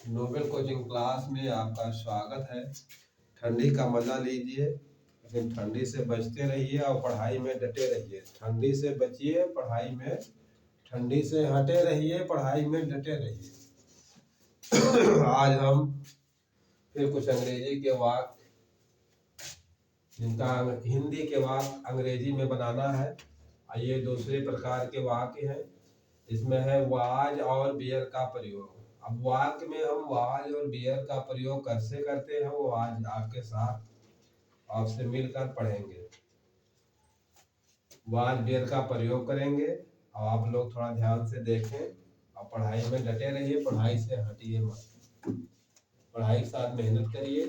Nobel coaching class में आपका स्वागत है। ठंडी का मजा लीजिए, लेकिन ठंडी से बचते रहिए और पढ़ाई में डटे रहिए। ठंडी से बचिए, पढ़ाई में ठंडी से हटे रहिए, पढ़ाई में डटे रहिए। आज हम फिर कुछ अंग्रेजी के वाक्य, जिनका हिंदी के वाक्य अंग्रेजी में बनाना है। ये दूसरे प्रकार के वाक्य हैं। इसमें है वाज और बियर का प्रयोग। अब वाक्य में हम वाज और बियर का प्रयोग कैसे करते हैं वो आज आपके साथ आपसे मिलकर पढ़ेंगे। वाज बियर का प्रयोग करेंगे और आप लोग थोड़ा ध्यान से देखें और पढ़ाई में डटे रहिए, पढ़ाई से हटिए मत, पढ़ाई के साथ मेहनत करिए।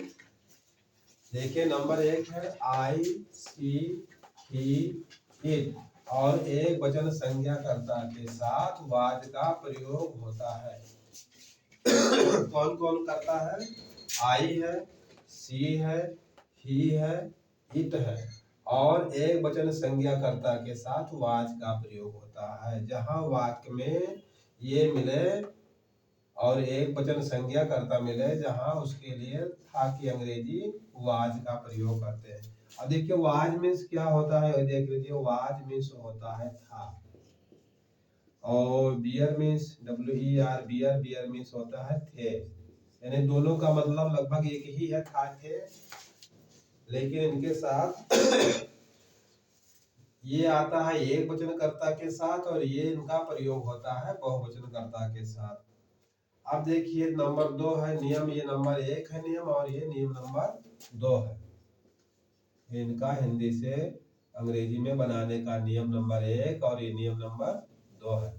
देखिए नंबर 1 है आई सी ही इट और एक वचन संज्ञा कर्ता के साथ वाज का प्रयोग होता है। कौन कौन करता है? आई है, सी है, ही है, इट है और एक वचन संज्ञा कर्ता के साथ वाज का प्रयोग होता है। जहां वाक्य में ये मिले और एक वचन संज्ञा कर्ता मिले, जहां उसके लिए था की अंग्रेजी वाज का प्रयोग करते हैं। अब देखिए वाज मीन्स क्या होता है, देख लीजिए। वाज मीन्स होता है था, और were means WER were, were means होता है थे। यानी दोनों का मतलब लगभग एक ही है, था थे, लेकिन इनके साथ ये आता है एक वचन कर्ता के साथ और ये इनका प्रयोग होता है बहुवचन कर्ता के साथ। अब देखिए नंबर 2 है नियम। ये नंबर 1 है नियम और ये नियम नंबर 2 है। इनका हिंदी से अंग्रेजी में बनाने का नियम नंबर 1 और ये नियम नंबर 2 है।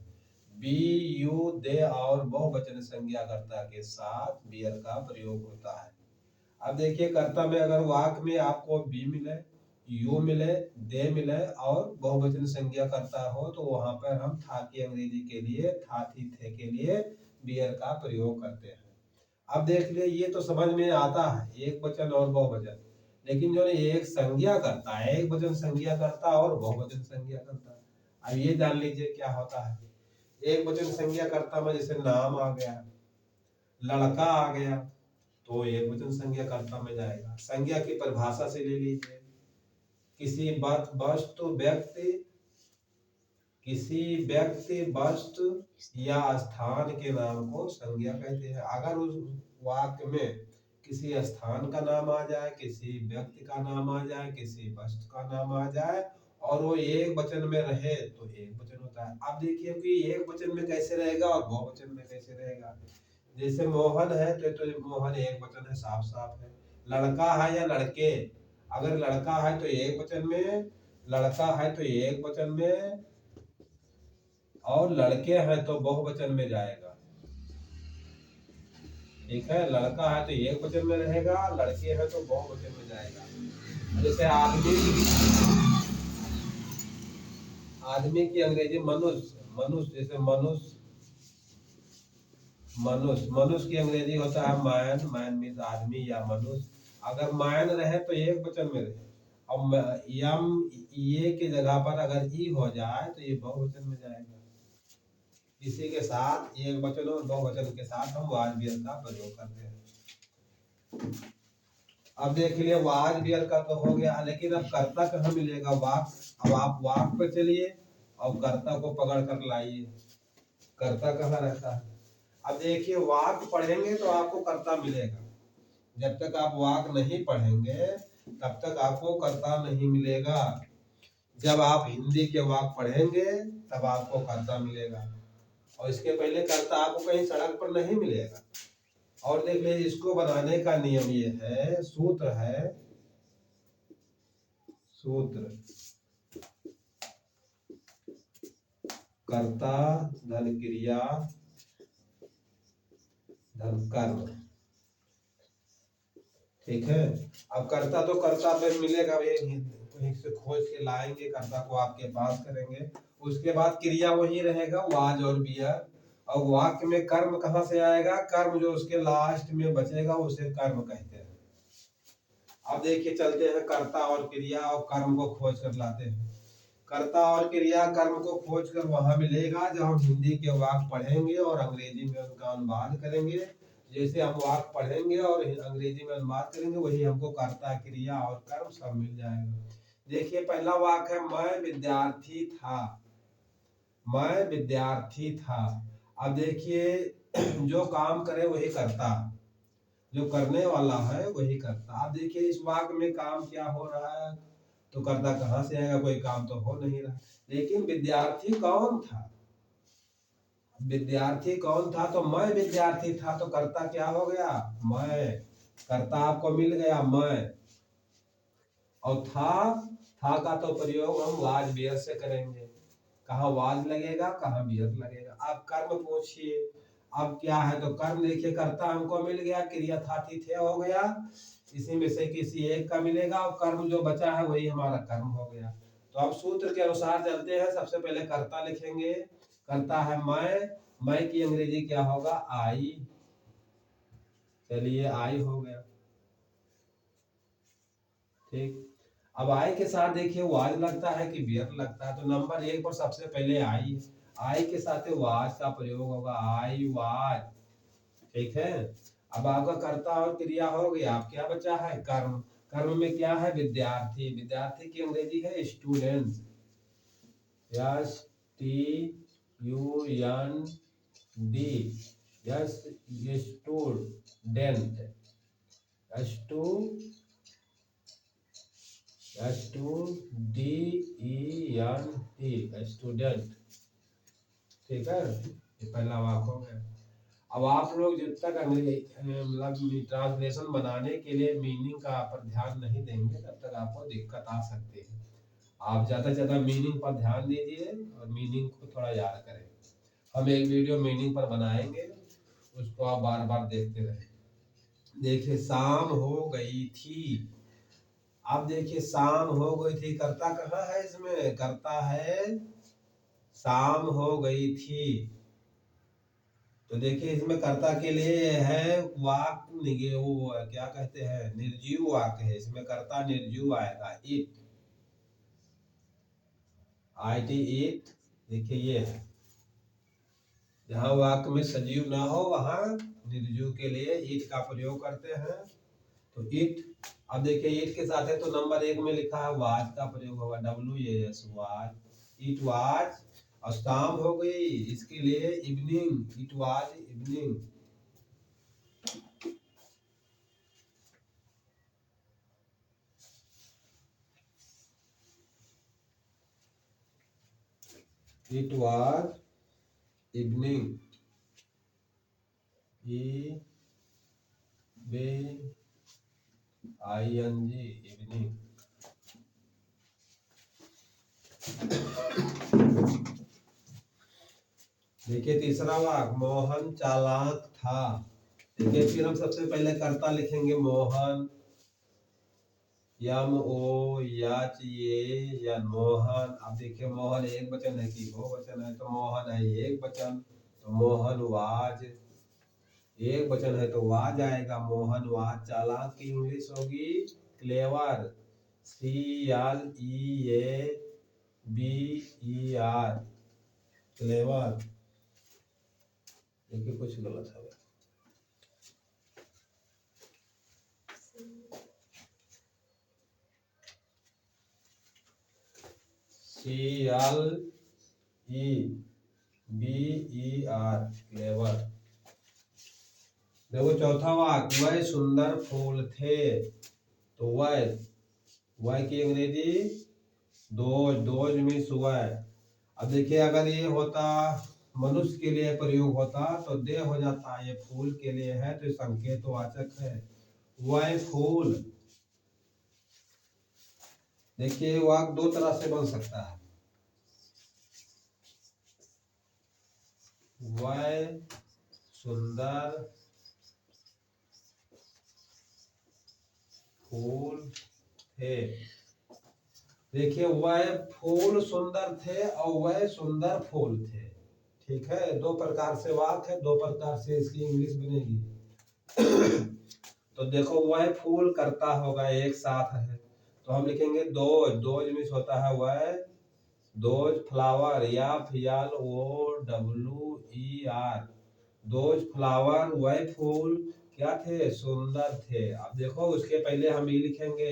बी, यू, दे और बहुवचन संज्ञा कर्ता के साथ बियर का प्रयोग होता है। अब देखिए कर्ता में अगर वाक्य में आपको बी मिले, यू मिले, दे मिले और बहुवचन संज्ञा कर्ता हो तो वहां पर हम था की अंग्रेजी के लिए, था थी थे के लिए बियर का प्रयोग करते हैं। अब देख लिए ये तो समझ में आता है, एक वचन और बहुवचन। लेकिन जो एक संज्ञा करता है, एक वचन संज्ञा करता और बहुवचन संज्ञा करता। अब ये जान लीजिए क्या होता है। एक वचन संज्ञा कर्ता में जैसे नाम आ गया, लड़का आ गया, तो एक वचन संज्ञा कर्ता में जाएगा। संज्ञा की परिभाषा से ले लीजिए, किसी वस्तु, व्यक्ति, किसी व्यक्ति, वस्तु या स्थान के नाम को संज्ञा कहते हैं। अगर उस वाक्य में किसी स्थान का नाम आ जाए, किसी व्यक्ति का नाम आ जाए, किसी वस्तु का नाम आ जाए और वो एक वचन में रहे तो एक वचन होता है। अब देखिए कि एक वचन में कैसे रहेगा और बहुवचन में कैसे रहेगा। जैसे मोहन है तो मोहन एक वचन है, साफ साफ है। लड़का है या लड़के, अगर लड़का है तो एक वचन में, लड़का है तो एक वचन में और लड़के हैं तो बहुवचन में जाएगा। ठीक है, लड़का है तो एक वचन में रहेगा, लड़के हैं तो बहुवचन में जाएगा। जैसे आदमी की अंग्रेजी मनुष्य, मनुष्य, जैसे मनुष्य, मनुष्य की अंग्रेजी होता है मैन, मैन मीन्स आदमी या मनुष्य। अगर मैन रहे तो एक वचन में रहे और यम ये की जगह पर अगर ई हो जाए तो ये बहुवचन में जाएगा। इसी के साथ एक वचन और बहुवचन के साथ हम वाज बियर का प्रयोग करते हैं। अब देख लिए वाज बियर का तो हो गया, लेकिन अब कर्ता कहाँ मिलेगा? वाक्य। अब आप वाक्य पे चलिए और कर्ता को पकड़ कर लाइए। कर्ता कहाँ रहता है? अब देखिए वाक्य पढ़ेंगे तो आपको कर्ता मिलेगा। जब तक आप वाक्य नहीं पढ़ेंगे तब तक आपको कर्ता नहीं मिलेगा। जब आप हिंदी के वाक्य पढ़ेंगे तब आपको कर्ता मिलेगा और इसके पहले कर्ता आपको कहीं सड़क पर नहीं मिलेगा। और देख लीजिए इसको बनाने का नियम ये है, सूत्र है, सूत्र कर्ता धन क्रिया धन कर्म। ठीक है, अब कर्ता तो कर्ता पे मिलेगा, कहीं से खोज के लाएंगे, कर्ता को आपके पास करेंगे। उसके बाद क्रिया वही रहेगा वाज और बियर। और वाक्य में कर्म कहाँ से आएगा? कर्म जो उसके लास्ट में बचेगा उसे कर्म कहते हैं। अब देखिए चलते हैं कर्ता और क्रिया और कर्म को खोज कर लाते हैं। कर्ता और क्रिया कर्म को खोज कर वहां मिलेगा जब हम हिंदी के वाक्य पढ़ेंगे और अंग्रेजी में उनका अनुवाद करेंगे। जैसे हम वाक्य पढ़ेंगे और अंग्रेजी में अनुवाद करेंगे वही हमको कर्ता क्रिया और कर्म सब मिल जाएगा। देखिए पहला वाक्य है मैं विद्यार्थी था। मैं विद्यार्थी था। अब देखिए जो काम करे वही करता, जो करने वाला है वही करता। अब देखिए इस वाक्य में काम क्या हो रहा है, तो कर्ता कहाँ से आएगा, कोई काम तो हो नहीं रहा। लेकिन विद्यार्थी कौन था, विद्यार्थी कौन था, तो मैं विद्यार्थी था, तो कर्ता क्या हो गया, मैं। कर्ता आपको मिल गया मैं। और था का तो प्रयोग हम वाज बियर से करेंगे। कहाँ वाज लगेगा, कहाँ बियर लगेगा। अब कर्म पूछिए, अब क्या है, तो कर्म देखिए कर्ता हमको मिल गया, क्रिया था थी थे हो गया, इसी में से किसी एक का मिलेगा और कर्म जो बचा है वही हमारा कर्म हो गया। तो अब सूत्र के अनुसार चलते हैं। सबसे पहले कर्ता लिखेंगे, कर्ता है मैं की अंग्रेजी क्या होगा, आई। चलिए आई हो गया, ठीक। अब आई के साथ देखिए वाज लगता है कि बियर लगता है, तो नंबर 1 पर सबसे पहले आई के साथ वाज का प्रयोग होगा, आई वाज, ठीक है। अब आपका कर्ता और क्रिया हो गया, अब क्या बचा है, कर्म। कर्म में क्या है, विद्यार्थी। विद्यार्थी की अंग्रेजी है student, S T U N D, yes student, student, student, ठीक है। ये पहला वाक्य हो गया। अब आप लोग जब तक मतलब ट्रांसलेशन बनाने के लिए मीनिंग का पर ध्यान नहीं देंगे तब तक आपको दिक्कत आ सकती है। आप ज्यादा से ज्यादा मीनिंग पर ध्यान दीजिए और मीनिंग को थोड़ा याद करें। हम एक वीडियो मीनिंग पर बनाएंगे, उसको आप बार बार देखते रहें। देखिए शाम हो गई थी। अब देखिए शाम हो गई थी, कर्ता कहाँ है इसमें, कर्ता है शाम हो गई थी। तो देखिए इसमें कर्ता के लिए है वाक, वो क्या कहते हैं, निर्जीव वाक्य है। इसमें कर्ता निर्जीव आएगा, इट, IT इट। देखिए ये है, जहां वाक्य में सजीव ना हो वहां निर्जीव के लिए इट का प्रयोग करते हैं, तो इट। अब देखिए इट के साथ है तो नंबर 1 में लिखा है वाज का प्रयोग होगा, WAS, वाज, इट वाज। और शाम हो गई, इसके लिए evening, it was evening. It was evening, evening। देखिए तीसरा वाक्य, मोहन चालाक था। देखिए फिर हम सबसे पहले कर्ता लिखेंगे मोहन, या मोहन। अब देखिए मोहन एक वचन है कि बहुवचन है, तो मोहन है एक वचन, तो मोहन वाज। एक वचन है तो वाज आएगा, मोहन वाज। चालाक की इंग्लिश होगी क्लेवर, CLEAVER, क्लेवर। देखिए कुछ गलत है, CLEVER, क्लेवर। देखो चौथा वाक्य, वह सुंदर फूल थे, तो वह की अंग्रेजी दोज मीन्स वह। अब देखिए अगर ये होता मनुष्य के लिए प्रयोग होता तो दे हो जाता, ये फूल के लिए है तो संकेतवाचक है, वह फूल। देखिए वाक्य दो तरह से बन सकता है, वह सुंदर फूल थे। देखिए वह फूल सुंदर थे और वह सुंदर फूल थे, ठीक है। दो प्रकार से वाक्य है, दो प्रकार से इसकी इंग्लिश बनेगी। तो देखो वह फूल करता होगा एक साथ है, तो हम लिखेंगे दोज मीन्स होता है वह those flower, FLOWER, those flower, वह फूल क्या थे, सुंदर थे। अब देखो उसके पहले हम ये लिखेंगे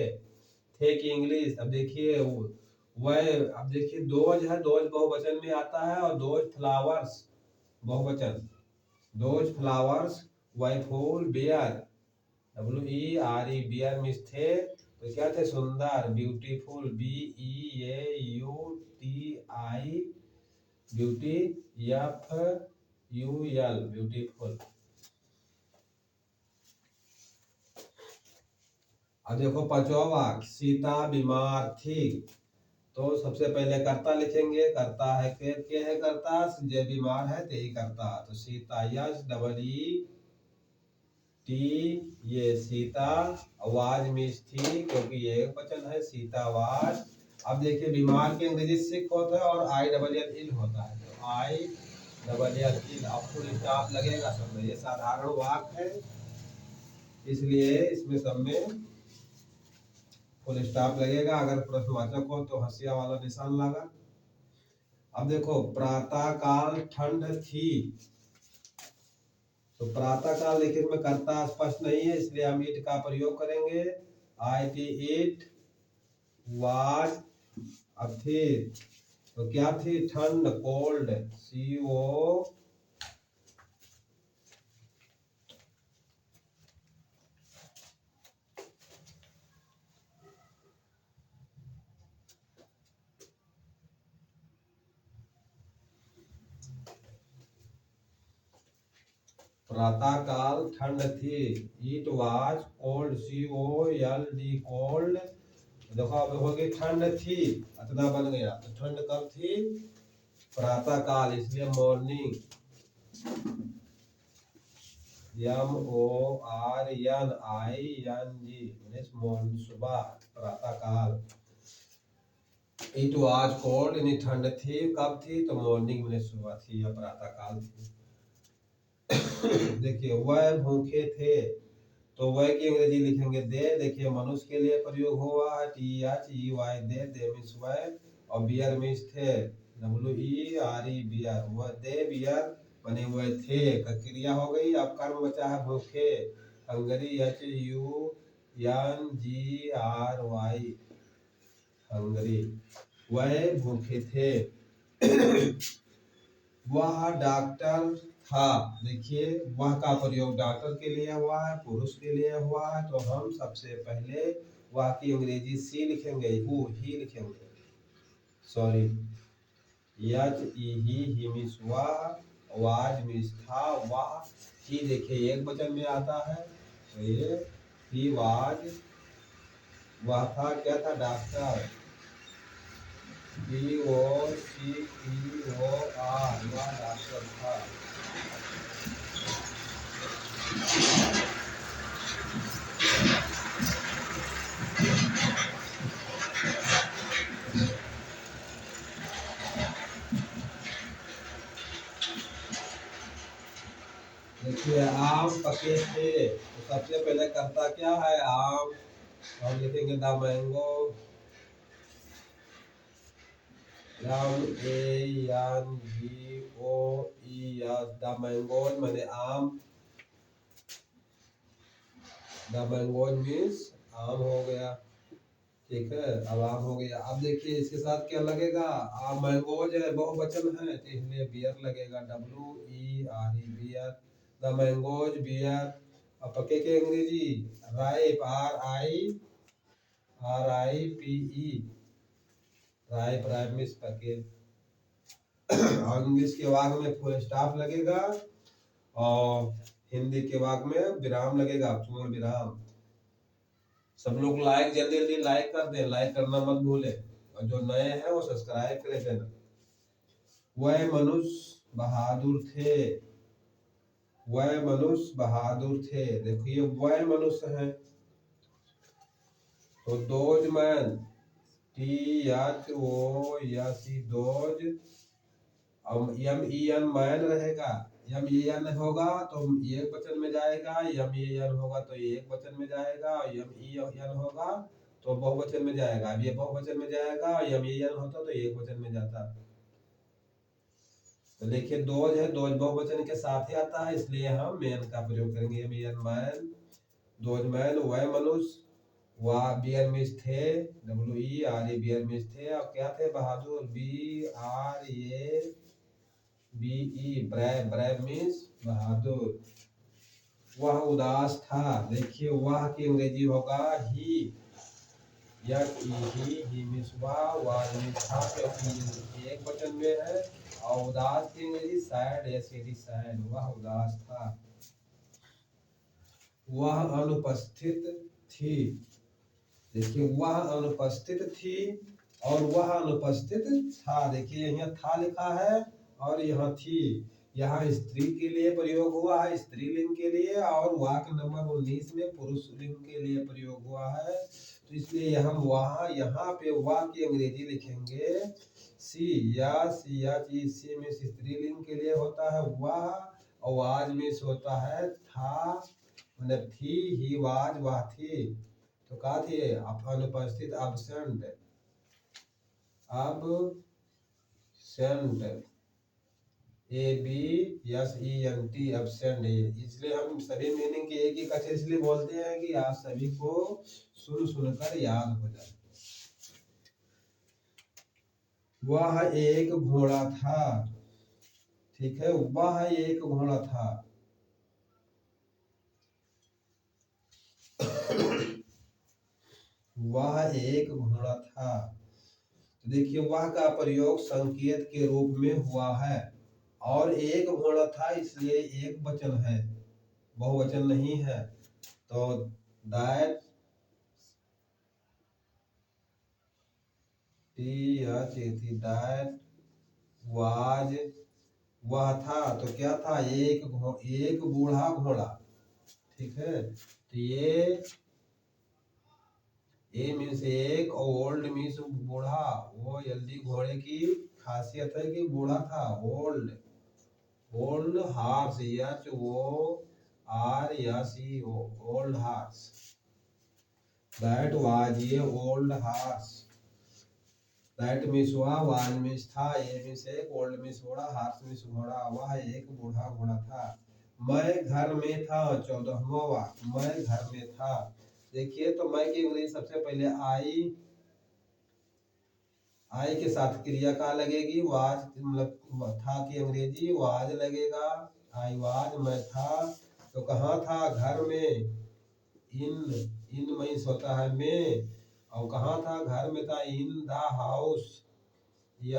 थे की इंग्लिश। अब देखिए वह, अब देखिए दोज है, दोज बहुवचन में आता है, और दोज फ्लावर्स बहुवचन, दोज फ्लावर्स वह फूल, बियर WERE, बियर मीन्स थे, तो क्या थे, सुंदर, beautiful, BEAUTI, beauty, FUL, beautiful. अब देखो पांचवा वाक्य, सीता बीमार थी, तो सबसे पहले कर्ता लिखेंगे, करता है के है करता, जे बीमार है ते ही करता, तो सीता SEET, ये सीता, आवाज मिस थी क्योंकि ये एक वचन है, सीता वाज। अब देखिए बीमार के अंग्रेजी सिक होता है और ILL इल होता है, तो ILL इल, अब फुल स्टॉप लगेगा सब में, ये साधारण वाक्य है इसलिए इसमें सब में फुल स्टॉप लगेगा। अगर प्रश्नवाचक हो तो हंसिया वाला निशान लगा। अब देखो प्रातः काल ठंड थी, तो प्रातः काल लेकिन में कर्ता स्पष्ट नहीं है, इसलिए हम इट का प्रयोग करेंगे, इट वाज। अब थी तो क्या थी, ठंड, कोल्ड, CO। प्रातः काल ठंड थी, it was cold, COLD, cold. देखो अब होगी ठंड थी, इतना बन गया, तो ठंड कब थी, प्रातः काल, इसलिए मॉर्निंग, MORNING, सुबह, प्रातः काल। इट वाज कोल्ड, यानी ठंड थी, कब थी, तो मॉर्निंग में सुबह थी या प्रातः काल थी। देखिए वह भूखे थे, तो वह की अंग्रेजी लिखेंगे दे। देखिए मनुष्य के लिए प्रयोग हुआ है, THEY, दे मीन्स वह, और बियर मीन्स थे, WERE, बियर, वह दे बियर बने हुए थे, क्रिया हो गई। अब कर्म बचा है भूखे, हंगरी, HUNGRY, हंगरी, वह भूखे थे। वह डॉक्टर था, देखिए वह का प्रयोग डॉक्टर के लिए हुआ है, पुरुष के लिए हुआ है, तो हम सबसे पहले वह की अंग्रेजी सी लिखेंगे, वो ही लिखेंगे, सॉरी, ही मीन्स वह, वाज मीन्स था, वह ही देखिए एक वचन में आता है, तो ये ही वाज, वह था क्या था, डॉक्टर, DOCTOR, वह डॉक्टर था। देखिए आम पके थे, तो सबसे पहले करता क्या है, आम, तो हम लिखेंगे the mango, MANGOES, the mangoes मैंने आम, द मैंगोज मीन्स आम हो गया, ठीक है, अब आम हो गया। अब देखिए इसके साथ क्या लगेगा, आम, मैंगोज है, बहुवचन है, तो इसलिए बियर लगेगा, WERE, were, the mangoes were. अब पके के अंग्रेजी ripe, RIPE, ripe, ripe means पके। और इंग्लिश के वाक्य में फुल स्टॉप लगेगा, और हिंदी के वाक्य में विराम लगेगा, पूर्ण विराम। सब लोग लाइक जल्दी जल्दी लाइक कर दे, लाइक करना मत भूले, और जो नए हैं वो सब्सक्राइब कर देना। वह मनुष्य बहादुर थे, वह मनुष्य बहादुर थे, देखिए वह मनुष्य है, तो दोज मैन, THOES, दोज, अब MEN मैन रहेगा, MEN होगा तो एक वचन में जाएगा, MEN होगा तो एक वचन में जाएगा, और MEN होगा तो बहुवचन में जाएगा। अब ये बहुवचन में जाएगा, यन होता तो एक वचन में जाता। तो देखिए दोज है, दोज बहुवचन के साथ ही आता है, इसलिए हम मैन का प्रयोग करेंगे। मैन, दोज मैन, वह मनुष्य, वाह बियर मिस थे, WERE बियर मिस थे। अब क्या थे? बहादुर, BRAVE, ब्रेव मीन्स बहादुर। वह उदास था, देखिए वह की अंग्रेजी होगा ही, ही मीन्स वह मीन्स था क्योंकि एक वचन में है। और उदास की अंग्रेजी सैड, सैड, वह उदास था। वह अनुपस्थित थी, देखिए वह अनुपस्थित थी और वह अनुपस्थित था। देखिए यहाँ था लिखा है और यहाँ थी। यहाँ स्त्री के लिए प्रयोग हुआ है, स्त्रीलिंग के लिए, और वाक्य नंबर 19 में पुरुष लिंग के लिए प्रयोग हुआ है। तो इसलिए हम वहाँ यहाँ पे वाह की अंग्रेजी लिखेंगे सी, या सी में स्त्रीलिंग के लिए होता है वाह, और वाज में होता है था, मतलब थी, ही वाज, वह थी। तो कहा थी अनुपस्थित, absent, absent, इसलिए हम सभी मीनिंग के एक एक अक्षर इसलिए बोलते हैं कि आप सभी को सुनकर याद हो जाए। वह एक घोड़ा था, ठीक है, वह एक घोड़ा था। वह एक घोड़ा था। तो देखिए वह का प्रयोग संकेत के रूप में हुआ है, और एक घोड़ा था इसलिए एक वचन है, बहुवचन नहीं है। तो दैट वाज, वह था, तो क्या था? एक बूढ़ा घोड़ा, ठीक है। तो ये मीन्स एक, ओल्ड मीन्स बूढ़ा। वो जल्दी घोड़े की खासियत है कि बूढ़ा था, old. Old horse, old horse. That was a old horse. That means was means था, ए मीन्स एक, ओल्ड मीन्स बूढ़ा, हार्स मीन्स घोड़ा। वह एक बूढ़ा घोड़ा था। मैं घर में था, 14वां वाक्य, मैं घर में था। देखिए तो मैं की अंग्रेजी सबसे पहले आई के साथ क्रिया का लगेगी, वाज, मतलब था की अंग्रेजी वाज लगेगा, आई वाज, मैं था। तो कहाँ था? घर में, इन मीन्स होता है में, और कहाँ था? घर में था, in the house, in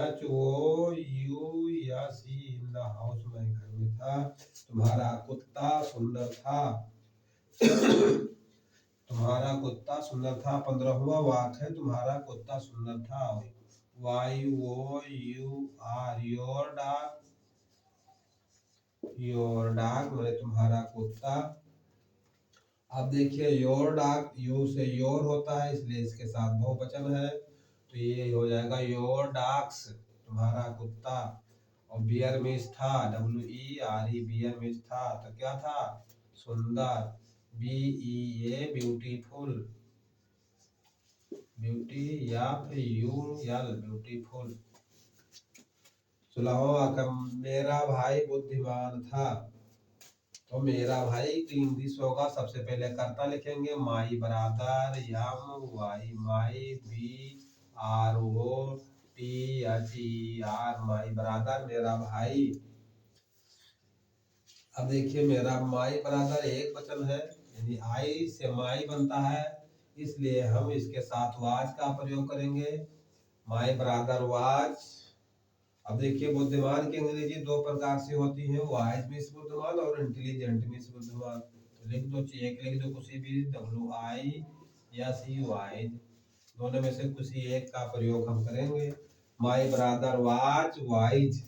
the house, मैं घर में था। तुम्हारा कुत्ता सुंदर था। तुम्हारा कुत्ता सुंदर था, 15वां वाक्य है, तुम्हारा कुत्ता सुंदर था। योर डॉग मतलब तुम्हारा कुत्ता। अब देखिए योर डॉग, यू से योर होता है इसलिए इसके साथ बहुवचन है, तो ये हो जाएगा योर डॉग्स, तुम्हारा कुत्ता। और बियर मीन्स था, WERE बियर मीन्स था, तो क्या था? सुंदर, BEA ब्यूटीफुल, ब्यूटीफुल। 16वां वाक्य, मेरा भाई बुद्धिमान था। तो मेरा भाई तो इंग्लिश होगा, सबसे पहले कर्ता लिखेंगे, my brother, my, BROTHER, my brother, मेरा भाई। अब देखिए मेरा माई ब्रदर एक वचन है, यानी आई से माई बनता है, इसलिए हम इसके साथ वाज का प्रयोग करेंगे, माई ब्रदर वाज। अब देखिए बुद्धिमान की अंग्रेजी दो प्रकार से होती है, वाइज मीन्स बुद्धिमान और इंटेलिजेंट मीन्स बुद्धिमान। तो लिख दो, एक लिख दो, किसी भी, WIC वाइज, दोनों में से किसी एक का प्रयोग हम करेंगे। माई ब्रदर वाज वाइज,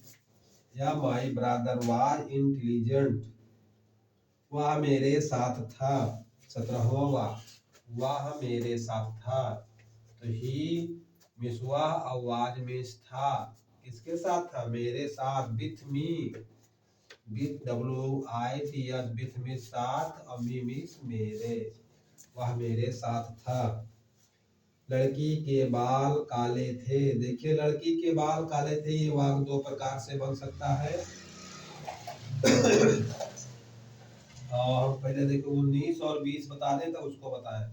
या माई ब्रदर वाज इंटेलिजेंट। वह मेरे साथ था, 17वां, वह मेरे साथ था। तो ही मीन्स वह, और वाज मीन्स था, किसके साथ था? मेरे साथ, with me, with WITH, with me, साथ, और मी मीन्स मेरे, वह मेरे साथ था। लड़की के बाल काले थे। देखिए लड़की के बाल काले थे, ये वाक्य दो प्रकार से बन सकता है। और पहले देखो 19 और 20 बता दें तो उसको बताएं।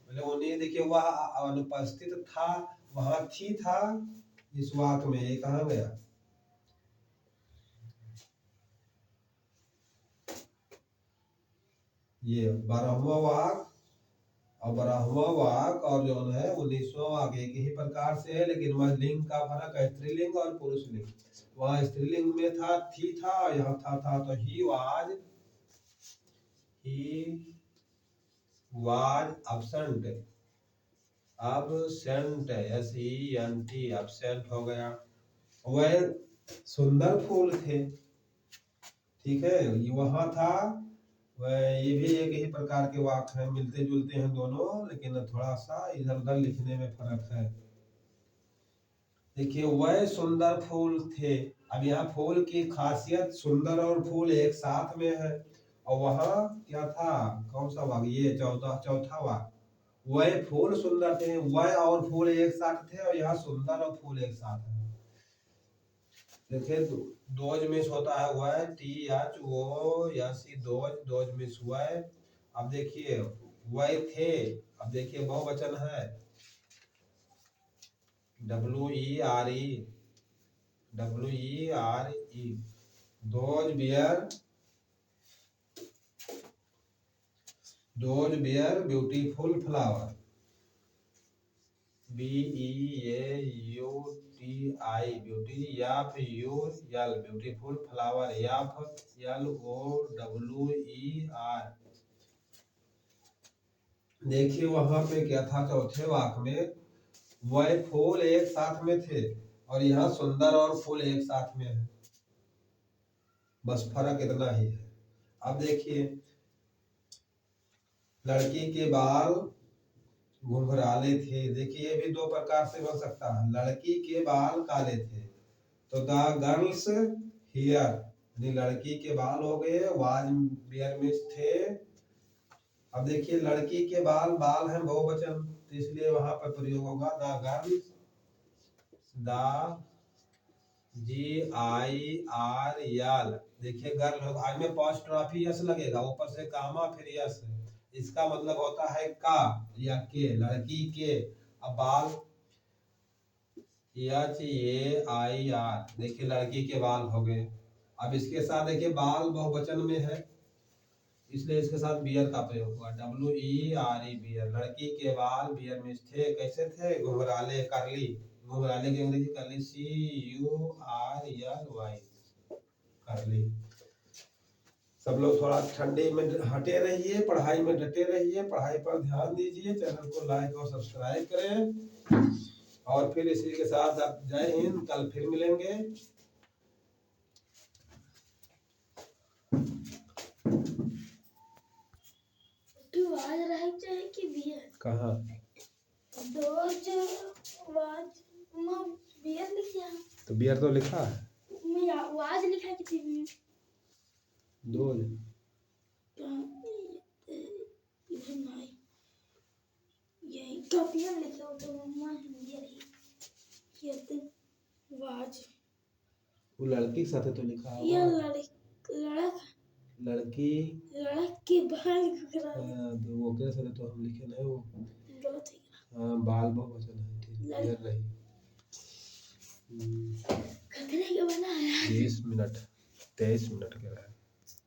पहले 19 देखिए वह अनुपस्थित था, वहां थी था, इस वाक्य में ये कहाँ गया? ये 12वां वाक्य और 12वां वाक्य और जो है 19वां वाक्य एक ही प्रकार से है, लेकिन वह लिंग का फर्क है, स्त्रीलिंग और पुरुष लिंग। वह स्त्रीलिंग में था, थी था, यहाँ था तो he was absent, absent SENT absent हो गया। वह सुंदर फूल थे, ठीक है, ये वहां था, वह ये भी एक ही प्रकार के वाक्य हैं, मिलते जुलते हैं दोनों, लेकिन थोड़ा सा इधर उधर लिखने में फर्क है। देखिए वह सुंदर फूल थे, अब यहाँ फूल की खासियत सुंदर और फूल एक साथ में है, और वहां क्या था, कौन सा वाक्य, ये चौथा वाक्य, वह फूल सुंदर थे, वह और फूल एक साथ थे, और यहाँ सुंदर और फूल एक साथ है। देखिए दोज मिस होता है वह, THOS दोज मिस हुआ है। अब देखिए वह थे, अब देखिए बहुवचन है, WERE, those were beautiful flower, BEAUTI beauty, YAFUL beautiful flower, YAFLOWER। देखिए वहां पे क्या था, चौथे वाक्य में वह फूल एक साथ में थे, और यहाँ सुंदर और फूल एक साथ में है, बस फर्क इतना ही है। अब देखिए लड़की के बाल घुंघराले थे, देखिए ये भी दो प्रकार से बन सकता है। लड़की के बाल काले थे तो द गर्ल्स हेयर, लड़की के बाल हो गए, वाज बियर मिस थे। अब देखिए लड़की के बाल, बाल है बहुवचन, तो इसलिए वहां पर प्रयोग होगा द गर्ल्स, द GIRL। देखिए गर्ल आज में पॉस्ट्रॉफी यस लगेगा, ऊपर से कामा फिर यस, इसका मतलब होता है का या के, लड़की के। अब बाल HAIR, देखिए लड़की के बाल हो गए। अब इसके साथ देखिए बाल बहुवचन में है, इसलिए इसके साथ बियर का प्रयोग हुआ, WERE बियर, लड़की के बाल बियर में थे, कैसे थे, घुंघराले, करली, घुंघराले की अंग्रेजी करली, CURLY, करली। सब लोग थोड़ा ठंडे में हटे रहिए, पढ़ाई में डटे रहिए, पढ़ाई पर ध्यान दीजिए, चैनल को लाइक और सब्सक्राइब करें, और फिर इसी के साथ आप जय हिंद, कल फिर मिलेंगे। कहाँ तो बियर तो लिखा है, आवाज लिखा है किसी में, दो यही कॉपियां लिखा हो तो मम्मा यही वाज, वो लड़की के साथ तो लिखा है, ये लड़की के बाल तो वो के साथ तो हम लिखे नहीं, वो गलत है। हाँ बाल बहुवचन है, ठीक है नहीं। कितने का बना है? 20 मिनट 23 मिनट के रहा है।